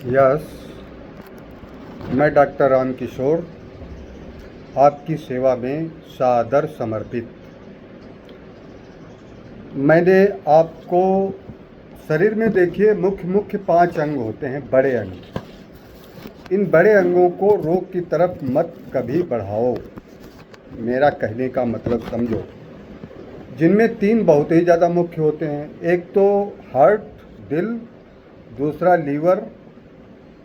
Yes, मैं doctor Ram Kishore आपकी सेवा में सादर समर्पित। मैंने आपको शरीर में देखिए मुख्य 5 अंग होते हैं, बड़े अंग। इन बड़े अंगों को रोग की तरफ मत कभी बढ़ाओ, मेरा कहने का मतलब समझो। जिनमें 3 बहुत ही ज़्यादा मुख्य होते हैं, एक तो हार्ट, दिल, दूसरा लीवर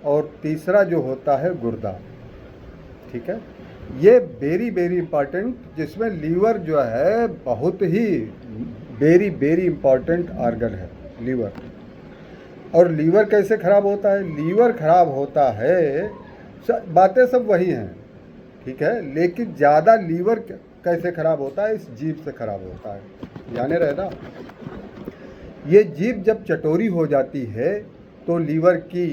और तीसरा जो होता है गुर्दा। ठीक है, ये वेरी इंपॉर्टेंट, जिसमें लीवर जो है बहुत ही वेरी इंपॉर्टेंट ऑर्गन है लीवर। और लीवर कैसे खराब होता है? लीवर खराब होता है, बातें सब वही हैं, ठीक है, लेकिन ज़्यादा लीवर कैसे खराब होता है? इस जीभ से खराब होता है। जाने रहे ना, ये जीभ जब चटोरी हो जाती है तो लीवर की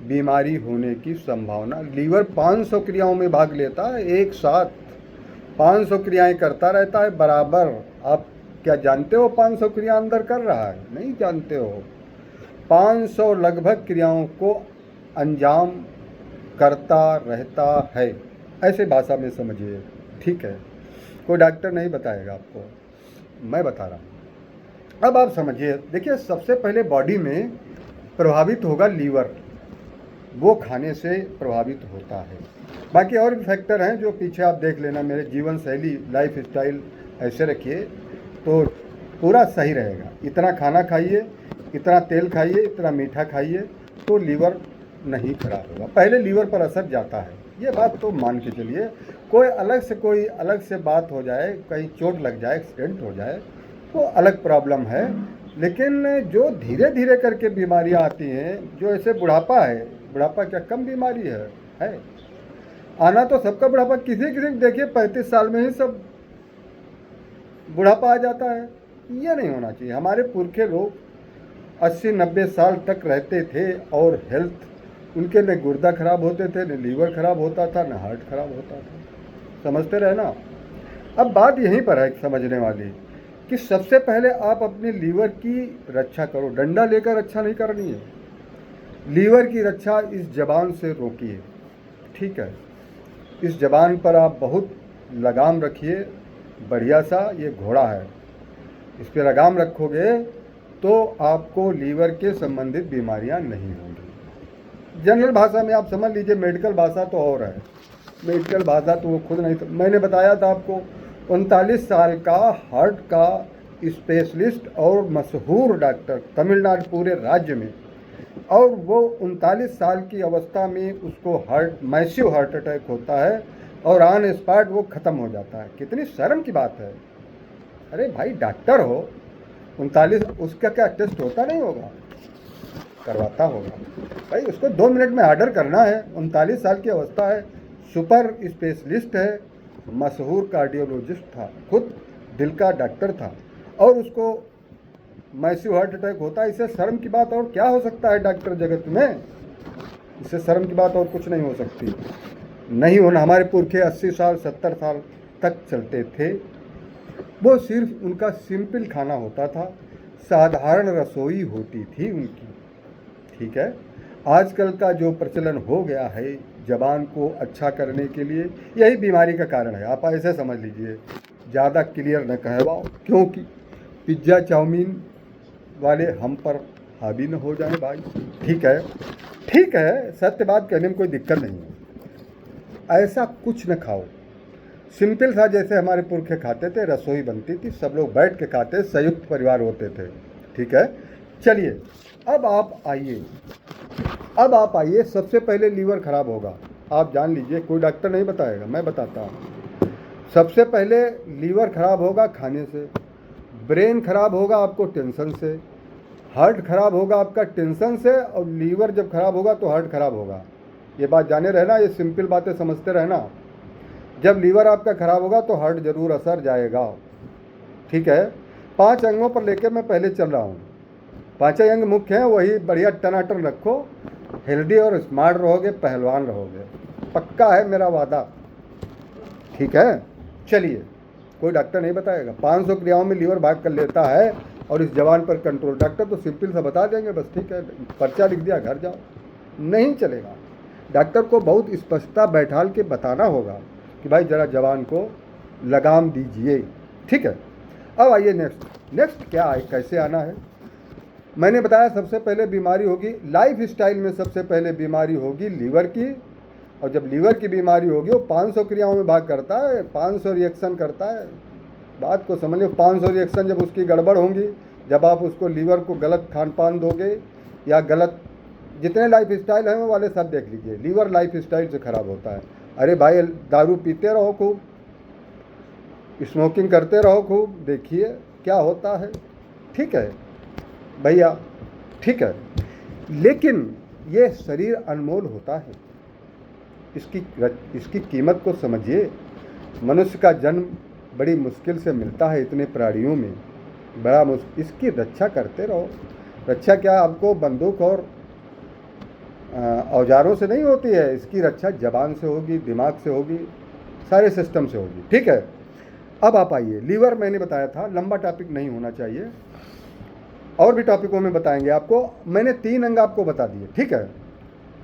बीमारी होने की संभावना। लीवर 500 क्रियाओं में भाग लेता है, एक साथ 500 क्रियाएं करता रहता है बराबर। आप क्या जानते हो 500 क्रिया अंदर कर रहा है? नहीं जानते हो। 500 लगभग क्रियाओं को अंजाम करता रहता है, ऐसे भाषा में समझिए, ठीक है। कोई डॉक्टर नहीं बताएगा आपको, मैं बता रहा हूँ। अब आप समझिए, देखिए, सबसे पहले बॉडी में प्रभावित होगा लीवर, वो खाने से प्रभावित होता है। बाकी और भी फैक्टर हैं जो पीछे आप देख लेना। मेरे जीवन शैली, लाइफ स्टाइल ऐसे रखिए तो पूरा सही रहेगा। इतना खाना खाइए, इतना तेल खाइए, इतना मीठा खाइए, तो लीवर नहीं खराब होगा। पहले लीवर पर असर जाता है, ये बात तो मान के चलिए। कोई अलग से बात हो जाए, कहीं चोट लग जाए, एक्सीडेंट हो जाए, तो अलग प्रॉब्लम है। लेकिन जो धीरे धीरे करके बीमारियां आती हैं, जो ऐसे बुढ़ापा है, बुढ़ापा क्या कम बीमारी है? आना तो सबका बुढ़ापा, किसी देखिए 35 साल में ही सब बुढ़ापा आ जाता है। ये नहीं होना चाहिए। हमारे पुरखे लोग 80-90 साल तक रहते थे और हेल्थ उनके, न गुर्दा खराब होते थे, न लीवर खराब होता था, न हार्ट खराब होता था। समझते रहे ना। अब बात यहीं पर है समझने वाली, कि सबसे पहले आप अपने लीवर की रक्षा करो। डंडा लेकर रक्षा नहीं करनी है, लीवर की रक्षा इस जबान से रोकिए, ठीक है। इस जबान पर आप बहुत लगाम रखिए, बढ़िया सा। ये घोड़ा है, इस पर लगाम रखोगे तो आपको लीवर के संबंधित बीमारियां नहीं होंगी। जनरल भाषा में आप समझ लीजिए, मेडिकल भाषा तो और है। मेडिकल भाषा तो वो खुद नहीं, मैंने बताया था आपको, 39 साल का हार्ट का स्पेशलिस्ट और मशहूर डॉक्टर तमिलनाडु पूरे राज्य में, और वो 39 साल की अवस्था में उसको मैसिव हार्ट अटैक होता है और ऑन स्पॉट वो ख़त्म हो जाता है। कितनी शर्म की बात है। अरे भाई, डॉक्टर हो, 39, उसका क्या टेस्ट होता नहीं होगा? करवाता होगा भाई। उसको 2 मिनट में ऑर्डर करना है। 39 साल की अवस्था है, सुपर स्पेशलिस्ट है, मशहूर कार्डियोलॉजिस्ट था, खुद दिल का डॉक्टर था, और उसको मैसिव हार्ट अटैक होता है। इससे शर्म की बात और क्या हो सकता है डॉक्टर जगत में? इससे शर्म की बात और कुछ नहीं हो सकती। नहीं होना। हमारे पुरखे 80 साल 70 साल तक चलते थे। वो सिर्फ उनका सिंपल खाना होता था, साधारण रसोई होती थी उनकी, ठीक है। आजकल का जो प्रचलन हो गया है जबान को अच्छा करने के लिए, यही बीमारी का कारण है। आप ऐसे समझ लीजिए, ज़्यादा क्लियर न कहवाओ, क्योंकि पिज्ज़ा चाउमीन वाले हम पर हावी न हो जाए भाई, ठीक है। ठीक है, सत्य बात कहने में कोई दिक्कत नहीं है। ऐसा कुछ न खाओ, सिंपल सा जैसे हमारे पुरखे खाते थे, रसोई बनती थी, सब लोग बैठ के खाते, संयुक्त परिवार होते थे, ठीक है। चलिए, अब आप आइए। सबसे पहले लीवर खराब होगा, आप जान लीजिए, कोई डॉक्टर नहीं बताएगा, मैं बताता हूँ। सबसे पहले लीवर खराब होगा खाने से, ब्रेन खराब होगा आपको टेंशन से, हार्ट खराब होगा आपका टेंशन से, और लीवर जब खराब होगा तो हार्ट खराब होगा। ये बात जाने रहना, ये सिंपल बातें समझते रहना। जब लीवर आपका खराब होगा तो हार्ट जरूर असर जाएगा, ठीक है। 5 अंगों पर लेके मैं पहले चल रहा हूँ। 5 अंग मुख्य हैं, वही बढ़िया टनाटन रखो, हेल्दी और स्मार्ट रहोगे, पहलवान रहोगे, पक्का है मेरा वादा, ठीक है। चलिए, कोई डॉक्टर नहीं बताएगा। 500 क्रियाओं में लीवर भाग कर लेता है और इस जवान पर कंट्रोल। डॉक्टर तो सिंपल सा बता देंगे, बस ठीक है, पर्चा लिख दिया, घर जाओ। नहीं चलेगा। डॉक्टर को बहुत स्पष्टता बैठाल के बताना होगा कि भाई ज़रा जवान को लगाम दीजिए। ठीक है, अब आइए नेक्स्ट क्या है, कैसे आना है। मैंने बताया सबसे पहले बीमारी होगी लाइफ स्टाइल में, सबसे पहले बीमारी होगी लीवर की, और जब लीवर की बीमारी होगी वो 500 क्रियाओं में भाग करता है, 500 रिएक्शन करता है। बात को समझ लो, 500 रिएक्शन जब उसकी गड़बड़ होंगी, जब आप उसको लीवर को गलत खान पान दोगे या गलत जितने लाइफ स्टाइल हैं वो वाले सब देख लीजिए, लीवर लाइफ स्टाइल से ख़राब होता है। अरे भाई दारू पीते रहो खूब, स्मोकिंग करते रहो खूब, देखिए क्या होता है। ठीक है भैया, ठीक है, लेकिन ये शरीर अनमोल होता है, इसकी कीमत को समझिए। मनुष्य का जन्म बड़ी मुश्किल से मिलता है, इतने प्राणियों में बड़ा मुश्किल, इसकी रक्षा करते रहो। रक्षा क्या आपको बंदूक और औजारों से नहीं होती है, इसकी रक्षा जबान से होगी, दिमाग से होगी, सारे सिस्टम से होगी। ठीक है, अब आप आइए, लीवर मैंने बताया था लंबा टॉपिक नहीं होना चाहिए, और भी टॉपिकों में बताएंगे आपको। मैंने 3 अंग आपको बता दिए। ठीक है,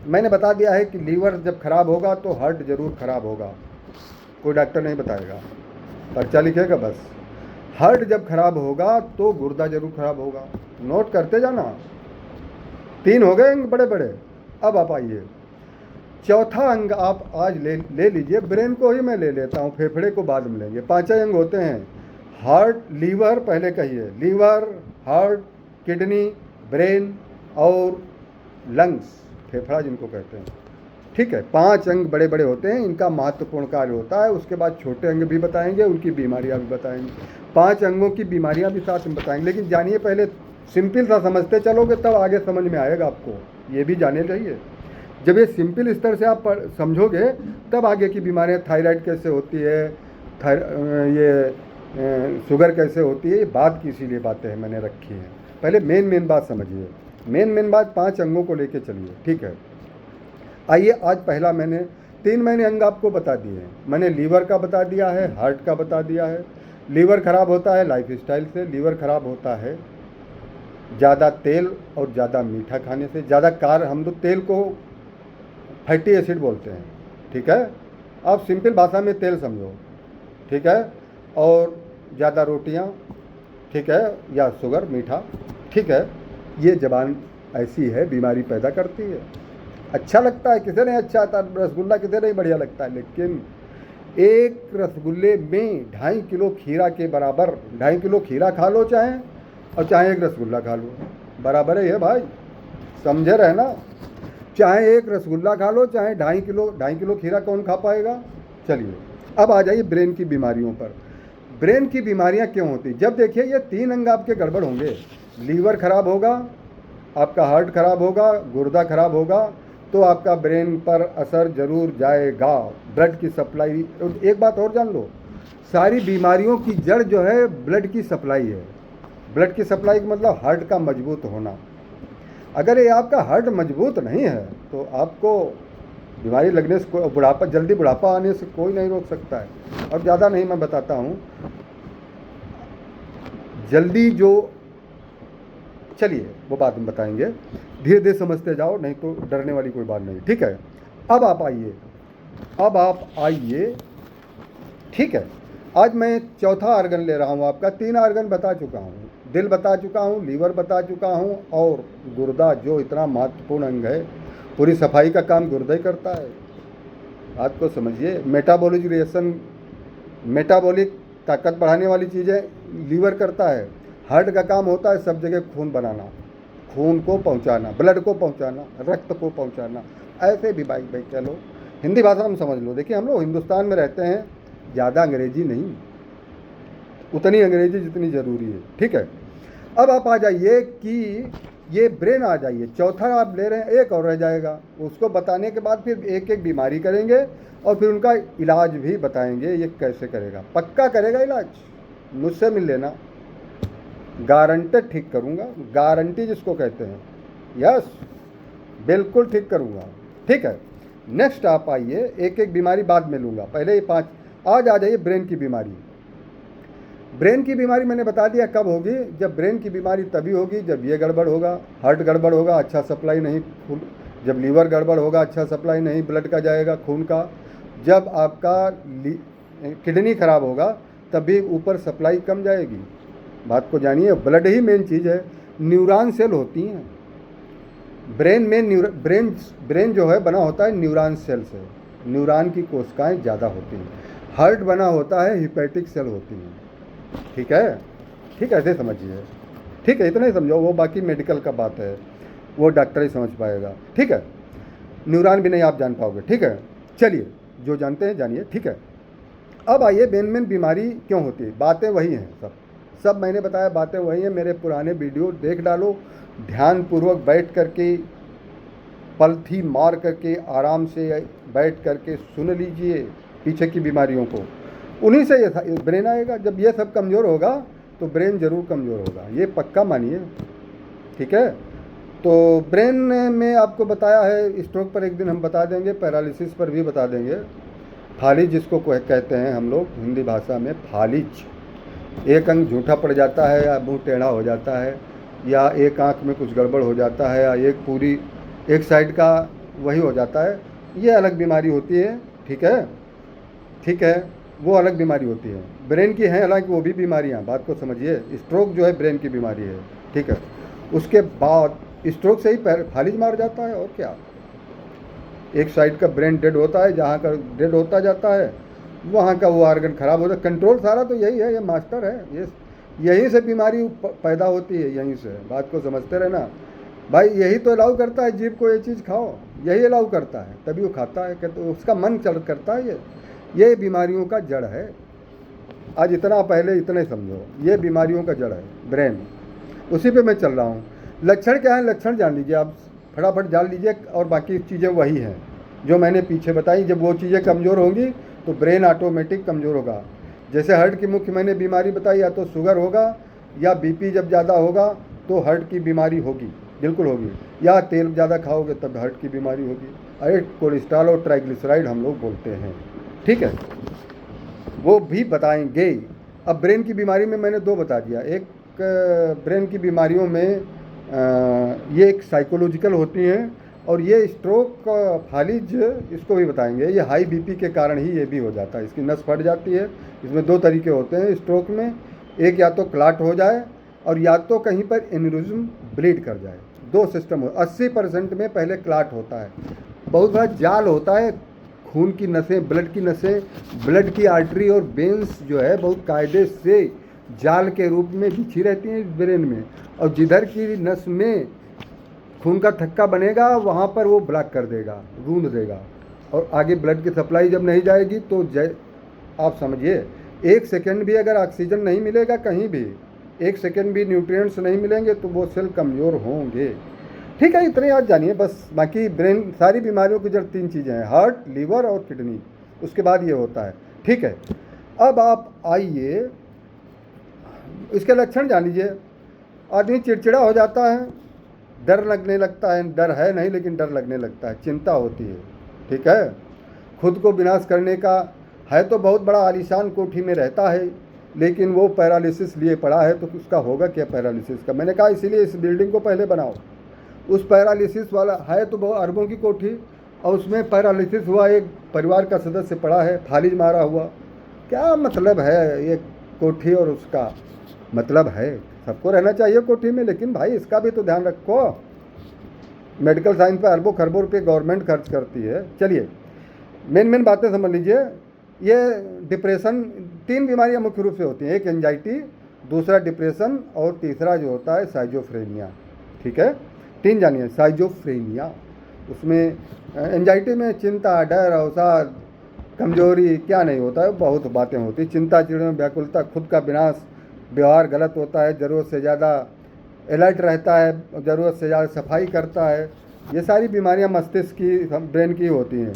मैंने बता दिया है कि लीवर जब खराब होगा तो हार्ट जरूर खराब होगा, कोई डॉक्टर नहीं बताएगा, पर्चा लिखेगा बस। हार्ट जब खराब होगा तो गुर्दा जरूर खराब होगा, नोट करते जाना। 3 हो गए अंग बड़े बड़े। अब आप आइए, चौथा अंग आप आज ले लीजिए, ब्रेन को ही मैं ले लेता हूँ, फेफड़े को बाद में लेंगे। 5 अंग होते हैं, हार्ट, लीवर, पहले कहिए, लीवर, हार्ट, किडनी, ब्रेन और लंग्स, फेफड़ा जिनको कहते हैं। ठीक है, 5 अंग बड़े बड़े होते हैं, इनका महत्वपूर्ण कार्य होता है। उसके बाद छोटे अंग भी बताएंगे, उनकी बीमारियां भी बताएंगे, 5 अंगों की बीमारियां भी साथ में बताएंगे। लेकिन जानिए पहले, सिंपल सा समझते चलोगे तब आगे समझ में आएगा आपको, ये भी जाने चाहिए। जब ये सिंपल स्तर से आप समझोगे तब आगे की बीमारियां, थायराइड कैसे होती है, ये शुगर कैसे होती है, ये बात की इसीलिए बातें हैं मैंने रखी हैं। पहले मेन बात समझिए, मेन बात 5 अंगों को लेके चलिए। ठीक है, आइए आज पहला 3 मैंने अंग आपको बता दिए हैं। मैंने लीवर का बता दिया है, हार्ट का बता दिया है। लीवर खराब होता है लाइफ स्टाइल से, लीवर खराब होता है ज़्यादा तेल और ज़्यादा मीठा खाने से, ज़्यादा हम तो तेल को फैटी एसिड बोलते हैं। ठीक है, आप सिंपल भाषा में तेल समझो। ठीक है, और ज़्यादा रोटियां, ठीक है, या शुगर मीठा। ठीक है, ये जबान ऐसी है, बीमारी पैदा करती है। अच्छा लगता है, किसे नहीं अच्छा आता, रसगुल्ला किसे नहीं बढ़िया लगता है, लेकिन एक रसगुल्ले में 2.5 किलो खीरा के बराबर, 2.5 किलो खीरा खा लो चाहे, और चाहे एक रसगुल्ला खा लो, बराबर है भाई, समझे रहे ना। चाहे एक रसगुल्ला खा लो, चाहे 2.5 किलो खीरा कौन खा पाएगा। चलिए अब आ जाइए ब्रेन की बीमारियों पर। ब्रेन की बीमारियां क्यों होती, जब देखिए ये 3 अंग आपके गड़बड़ होंगे, लीवर खराब होगा, आपका हार्ट खराब होगा, गुर्दा खराब होगा, तो आपका ब्रेन पर असर जरूर जाएगा, ब्लड की सप्लाई। एक बात और जान लो, सारी बीमारियों की जड़ जो है ब्लड की सप्लाई है। ब्लड की सप्लाई का मतलब हार्ट का मजबूत होना। अगर ये आपका हार्ट मजबूत नहीं है तो आपको बीमारी लगने से, जल्दी बुढ़ापा आने से कोई नहीं रोक सकता है। और ज़्यादा नहीं मैं बताता हूँ, जल्दी जो, चलिए वो बात हम बताएंगे, धीरे धीरे समझते जाओ, नहीं तो डरने वाली कोई बात नहीं। ठीक है, अब आप आइए। ठीक है, आज मैं चौथा आर्गन ले रहा हूँ आपका। 3 आर्गन बता चुका हूँ, दिल बता चुका हूँ, लीवर बता चुका हूँ, और गुर्दा जो इतना महत्वपूर्ण अंग है, पूरी सफाई का काम गुर्दा ही करता है। बात को समझिए, मेटाबॉलिक ताकत बढ़ाने वाली चीज़ें लीवर करता है। हार्ट का काम होता है सब जगह खून बनाना, खून को पहुंचाना, ब्लड को पहुंचाना, रक्त को पहुंचाना। ऐसे भी भाई कह लो, हिंदी भाषा में समझ लो। देखिए हम लोग हिंदुस्तान में रहते हैं, ज़्यादा अंग्रेजी नहीं, उतनी अंग्रेजी जितनी ज़रूरी है। ठीक है, अब आप आ जाइए कि ये ब्रेन आ जाइए, चौथा आप ले रहे हैं, एक और रह जाएगा। उसको बताने के बाद फिर एक एक बीमारी करेंगे और फिर उनका इलाज भी बताएंगे, ये कैसे करेगा, पक्का करेगा इलाज, मुझसे मिल लेना, गारंटेड ठीक करूँगा, गारंटी जिसको कहते हैं, यस बिल्कुल ठीक करूँगा। ठीक है, नेक्स्ट आप आइए, एक एक बीमारी बाद में लूँगा, पहले ये 5 आज आ जाइए। ब्रेन की बीमारी, ब्रेन की बीमारी मैंने बता दिया कब होगी, जब ब्रेन की बीमारी तभी होगी जब ये गड़बड़ होगा, हार्ट गड़बड़ होगा, अच्छा सप्लाई नहीं जब लीवर गड़बड़ होगा, अच्छा सप्लाई नहीं ब्लड का जाएगा, खून का। जब आपका किडनी खराब होगा तभी ऊपर सप्लाई कम जाएगी। बात को जानिए, ब्लड ही मेन चीज़ है। न्यूरॉन सेल होती हैं ब्रेन में। ब्रेन जो है बना होता है न्यूरॉन सेल से, न्यूरॉन की कोशिकाएं ज़्यादा होती हैं। हार्ट बना होता है हिपैटिक सेल होती हैं। ठीक है, ठीक है, ऐसे समझिए। ठीक है, इतना ही समझो, वो बाकी मेडिकल का बात है, वो डॉक्टर ही समझ पाएगा। ठीक है, न्यूरॉन भी नहीं आप जान पाओगे। ठीक है, चलिए, जो जानते हैं जानिए। ठीक है, अब आइए मेन बीमारी क्यों होती है। बातें वही हैं, सब मैंने बताया, बातें वही हैं। मेरे पुराने वीडियो देख डालो, ध्यानपूर्वक बैठ करके, पलथी मार करके, आराम से बैठ करके सुन लीजिए पीछे की बीमारियों को। उन्हीं से ये ब्रेन आएगा। जब ये सब कमज़ोर होगा तो ब्रेन ज़रूर कमज़ोर होगा, ये पक्का मानिए। ठीक है, तो ब्रेन में आपको बताया है, स्ट्रोक पर एक दिन हम बता देंगे, पैरालिसिस पर भी बता देंगे। फालिज जिसको कहते हैं हम लोग हिंदी भाषा में, फालिज। एक अंग झूठा पड़ जाता है, या मुंह टेढ़ा हो जाता है, या एक आंख में कुछ गड़बड़ हो जाता है, या एक साइड का वही हो जाता है, ये अलग बीमारी होती है। ठीक है, ठीक है, वो अलग बीमारी होती है। ब्रेन की है हालांकि वो भी बीमारियाँ, बात को समझिए। स्ट्रोक जो है ब्रेन की बीमारी है। ठीक है, उसके बाद स्ट्रोक से ही फालिज मार जाता है, और क्या। एक साइड का ब्रेन डेड होता है, जहाँ का डेड होता जाता है वहाँ का वो ऑर्गन खराब होता है। कंट्रोल सारा तो यही है, ये मास्टर है, यहीं से बीमारी पैदा होती है, यहीं से। बात को समझते रहना भाई, यही तो अलाउ करता है जीव को ये चीज़ खाओ, यही अलाउ करता है, तभी वो खाता है। तो उसका मन करता है। ये बीमारियों का जड़ है। आज इतना पहले इतने समझो, ये बीमारियों का जड़ है ब्रेन। उसी पे मैं चल रहा हूँ। लक्षण क्या है, लक्षण जान लीजिए आप, फटाफट जान लीजिए। और बाकी चीज़ें वही हैं जो मैंने पीछे बताई। जब वो चीज़ें कमज़ोर होंगी तो ब्रेन ऑटोमेटिक कमज़ोर होगा। जैसे हार्ट की मुख्य मैंने बीमारी बताई, या तो शुगर होगा, या बीपी जब ज़्यादा होगा तो हार्ट की बीमारी होगी, बिल्कुल होगी। या तेल ज़्यादा खाओगे तब हार्ट की बीमारी होगी। अरे कोलेस्ट्रॉल और ट्राइग्लिसराइड हम लोग बोलते हैं। ठीक है, वो भी बताएंगे। अब ब्रेन की बीमारी में मैंने दो बता दिया। एक ब्रेन की बीमारियों में ये एक साइकोलॉजिकल होती हैं, और ये स्ट्रोक फालिज इसको भी बताएंगे। ये हाई बीपी के कारण ही ये भी हो जाता है, इसकी नस फट जाती है। इसमें दो तरीके होते हैं स्ट्रोक में, एक या तो क्लाट हो जाए, और या तो कहीं पर एन्यूरिज्म ब्लीड कर जाए। दो सिस्टम हो। 80% में पहले क्लाट होता है, बहुत बड़ा जाल होता है, खून की नसें, ब्लड की नसें, ब्लड की आर्टरी और वेंस जो है बहुत कायदे से जाल के रूप में बिछी रहती हैं ब्रेन में। और जिधर की नस में खून का थक्का बनेगा वहाँ पर वो ब्लॉक कर देगा, गूंद देगा, और आगे ब्लड की सप्लाई जब नहीं जाएगी तो आप समझिए 1 सेकेंड भी अगर ऑक्सीजन नहीं मिलेगा कहीं भी, 1 सेकेंड भी न्यूट्रिएंट्स नहीं मिलेंगे तो वो सेल कमज़ोर होंगे। ठीक है, इतने याद जानिए बस। बाकी ब्रेन सारी बीमारियों की जड़ 3 चीज़ें हैं, हार्ट, लीवर और किडनी, उसके बाद ये होता है। ठीक है, अब आप आइए इसके लक्षण जान लीजिए। आदमी चिड़चिड़ा हो जाता है, डर लगने लगता है, डर है नहीं लेकिन डर लगने लगता है, चिंता होती है। ठीक है, खुद को विनाश करने का है तो बहुत बड़ा आलीशान कोठी में रहता है, लेकिन वो पैरालिसिस लिए पड़ा है, तो उसका होगा क्या पैरालिसिस का। मैंने कहा इसीलिए इस बिल्डिंग को पहले बनाओ। उस पैरालिसिस वाला है तो बहुत अरबों की कोठी, और उसमें पैरालिसिस हुआ, एक परिवार का सदस्य पड़ा है, फालिज मारा हुआ। क्या मतलब है ये कोठी, और उसका मतलब है सबको रहना चाहिए कोठी में, लेकिन भाई इसका भी तो ध्यान रखो। मेडिकल साइंस पे अरबों खरबों रुपये गवर्नमेंट खर्च करती है। चलिए मेन बातें समझ लीजिए। ये डिप्रेशन, 3 बीमारियां मुख्य रूप से होती हैं, एक एंजाइटी, दूसरा डिप्रेशन, और तीसरा जो होता है साइजोफ्रेनिया। ठीक है, 3 जानिए। साइजोफ्रेनिया, उसमें एंजाइटी में चिंता, डर, अवसाद, कमजोरी, क्या नहीं होता है, बहुत बातें होती। चिंता, चिड़न, व्याकुलता, खुद का विनाश, व्यवहार गलत होता है, ज़रूरत से ज़्यादा अलर्ट रहता है, ज़रूरत से ज़्यादा सफाई करता है। ये सारी बीमारियां मस्तिष्क की, ब्रेन की होती हैं।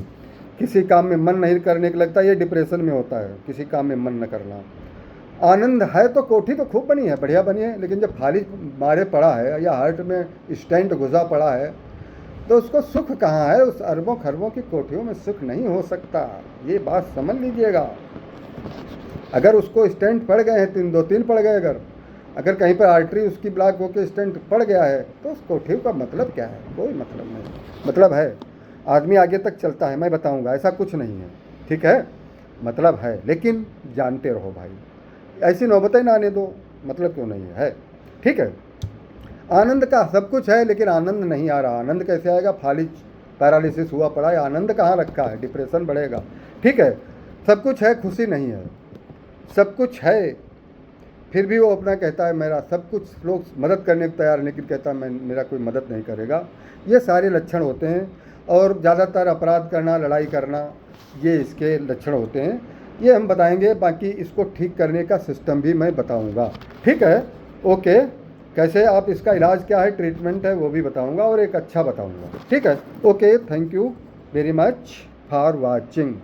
किसी काम में मन नहीं करने को लगता, ये डिप्रेशन में होता है, किसी काम में मन न करना। आनंद है तो कोठी तो खूब बनी है, बढ़िया बनी है, लेकिन जब फालिज मारे पड़ा है या हार्ट में स्टेंट घुसा पड़ा है तो उसको सुख कहाँ है। उस अरबों खरबों की कोठियों में सुख नहीं हो सकता, ये बात समझ लीजिएगा। अगर उसको स्टेंट पड़ गए हैं, 2-3 पड़ गए अगर, अगर कहीं पर आर्टरी उसकी ब्लॉक होकर स्टेंट पड़ गया है तो उस कोठे का मतलब क्या है? कोई मतलब नहीं। मतलब है, आदमी आगे तक चलता है, मैं बताऊंगा, ऐसा कुछ नहीं है, ठीक है? मतलब है, लेकिन जानते रहो भाई, ऐसी नौबतें ना आने दो। मतलब क्यों नहीं है, ठीक है? आनंद का सब कुछ है, लेकिन आनंद नहीं आ रहा। आनंद कैसे आएगा? फालिज पैरालिसिस हुआ पड़ा है, आनंद कहाँ रखा है? डिप्रेशन बढ़ेगा, ठीक है? सब कुछ है, खुशी नहीं है। सब कुछ है, फिर भी वो अपना कहता है मेरा सब कुछ, लोग मदद करने को तैयार, लेकिन कहता है मैं, मेरा कोई मदद नहीं करेगा। ये सारे लक्षण होते हैं। और ज़्यादातर अपराध करना, लड़ाई करना, ये इसके लक्षण होते हैं। ये हम बताएंगे, बाकी इसको ठीक करने का सिस्टम भी मैं बताऊंगा, ठीक है? ओके, कैसे आप, इसका इलाज क्या है, ट्रीटमेंट है, वो भी बताऊंगा, और एक अच्छा बताऊंगा, ठीक है? Okay, thank you very much for watching.